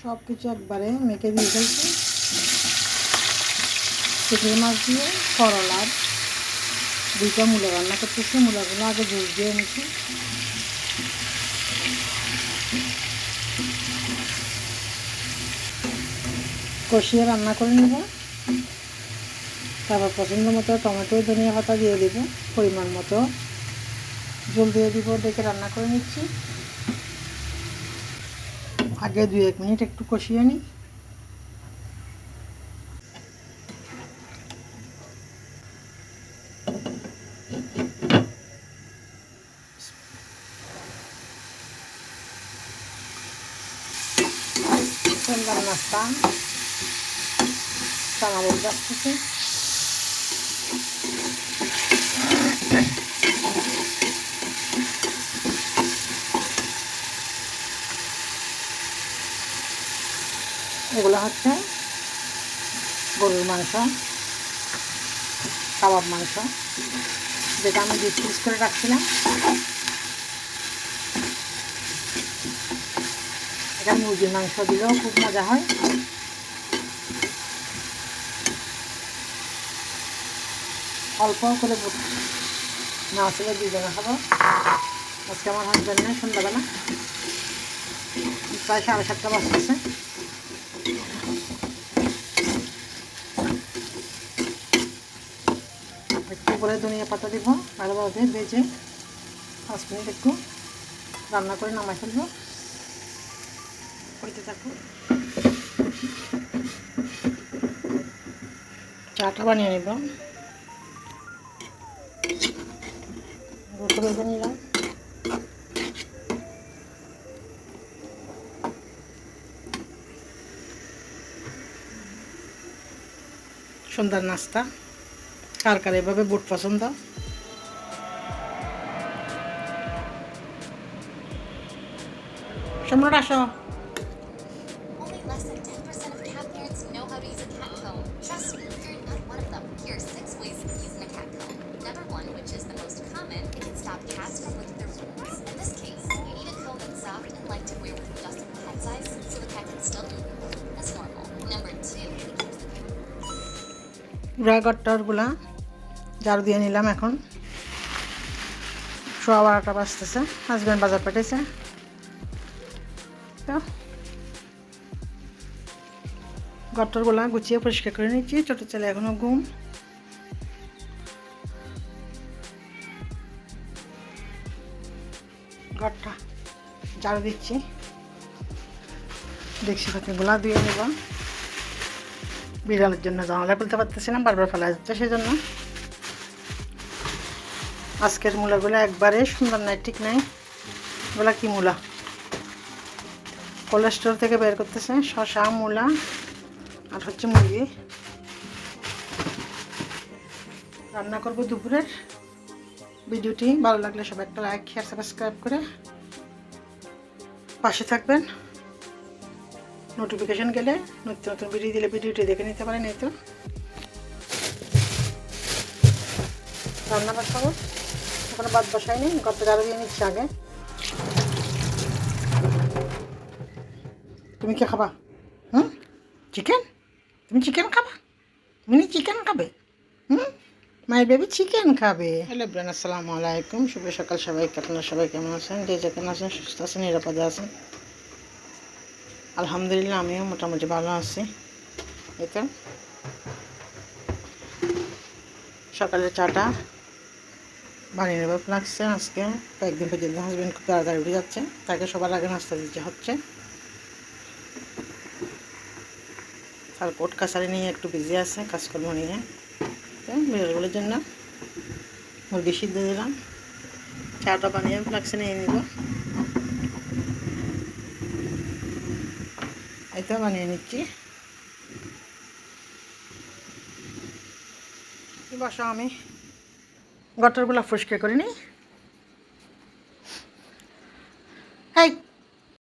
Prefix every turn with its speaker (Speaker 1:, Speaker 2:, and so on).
Speaker 1: সব কিছু একবারে মেখে দিয়ে ফেলছি। চিংড়ি মাছ দিয়ে করলার দুইটা মূলা রান্না করতেছি। মূলাগুলো আগে জুস দিয়ে নিচ্ছি। কষিয়ে রান্না করে নেব। তারপর পছন্দ মতো টমেটো ধনিয়া পাতা দিয়ে দেব, পরিমাণ মতো জল দিয়ে দিব, দেখে রান্না করে নিচ্ছি। আগে 2-1 মিনিট একটু কষিয়ে নিই। সন্ধ্যার নাস্তা কাঁচামরিচ বাছতেছি। এগুলো হচ্ছে গরুর মাংস, কাবাব মাংস, যেটা আমি ডিপ ফ্রিজ করে রাখছিলাম। এটা মুরগির মাংস দিলেও খুব মজা হয়। অল্প করে না আসলে 2 জনে খাবো। আজকে আমার হাজব্যান্ড নেই, সন্ধ্যাবেলা প্রায় 7:30 বাজতেছে। একটু করে ধনিয়া পাতা দিব, ভালোভাবে ভেজে 5 মিনিট একটু রান্না করে নামাই ফেলবো। হইতে থাকুন। চাটা বানিয়ে নেব। গোটা ভেজে নিলাম। সন্ধ্যার নাস্তা কার কার এভাবে বুট পছন্দ। সম্রাট আসো।
Speaker 2: Only less than 10% of cat parents know how to use a cat comb. Trust me, you're not one of them. Here are 6 ways of using a cat comb. Number 1, which is the most common, it can stop cats from licking their wounds. In this case, you need a comb that's soft and light to wear with adjustable head size so the cat can still eat as normal. Number 2, it keeps the cat.
Speaker 1: পুরা গট্টরগুলা ঝাড়ু দিয়ে নিলাম। এখন 12:15 বাজতেছে। Husband বাজার পাঠাইছে। তো গট্টরগুলা গুছিয়ে পরিষ্কার করে নিচ্ছি। ছোটো ছেলে এখনও ঘুম। ঘরটা ঝাড়ু দিচ্ছি। দেখছি পাতিগুলা ধুয়ে নেব। বিড়ালের জন্য জানালা খুলতে পারতেছিলাম, বারবার ফেলা যাচ্ছে, সেজন্য। আজকের মূলাগুলো একবারে সুন্দর নাই, ঠিক নাই। এগুলা কি মূলা? কোলেস্টোর থেকে বের করতেছে। শশা, মূলা আর হচ্ছে মুরগি। রান্না করবো দুপুরের। ভিডিওটি ভালো লাগলে সবাই একটা লাইক, শেয়ার, সাবস্ক্রাইব করে পাশে থাকবেন। নোটিফিকেশন গেলে নতুন নতুন ভিডিও দিলে ভিডিওটি দেখে নিতে পারেন। এই তো রান্না বসাবো, এখনো ভাত বসাইনি। গত ঝাড়ু দিয়ে নিচ্ছি আগে। তুমি কি খাবা? চিকেন? তুমি চিকেন খাবা? মিনি চিকেন খাবে? মাই বেবি চিকেন খাবে। হ্যালো ব্রান, আসসালামু আলাইকুম। শুভ সকাল সবাইকে। আপনারা সবাই কেমন আছেন? যে যেখানে আছেন সুস্থ আছেন, নিরাপদে আছেন। আলহামদুলিল্লাহ আমিও মোটামুটি ভালো আছি। এতে সকালের চাটা বানিয়ে নেবে লাগছে। আজকে কয়েকদিন পর্যন্ত হাজব্যান্ড খুব তাড়াতাড়ি উঠে যাচ্ছে, তাকে সবার আগে নাস্তা দিতে হচ্ছে। আর কোর্ট কাছারি নিয়ে একটু বিজি আছে, কাজকর্ম নিয়ে। তো বিড়ালগুলোর জন্য মুরগি সিদ্ধ দিলাম। চাটা বানিয়ে লাগছে, নিয়ে নিব। এই তো বানিয়ে নিচ্ছি। বসো, আমি গটরগুলো পরিষ্কার করে নিই।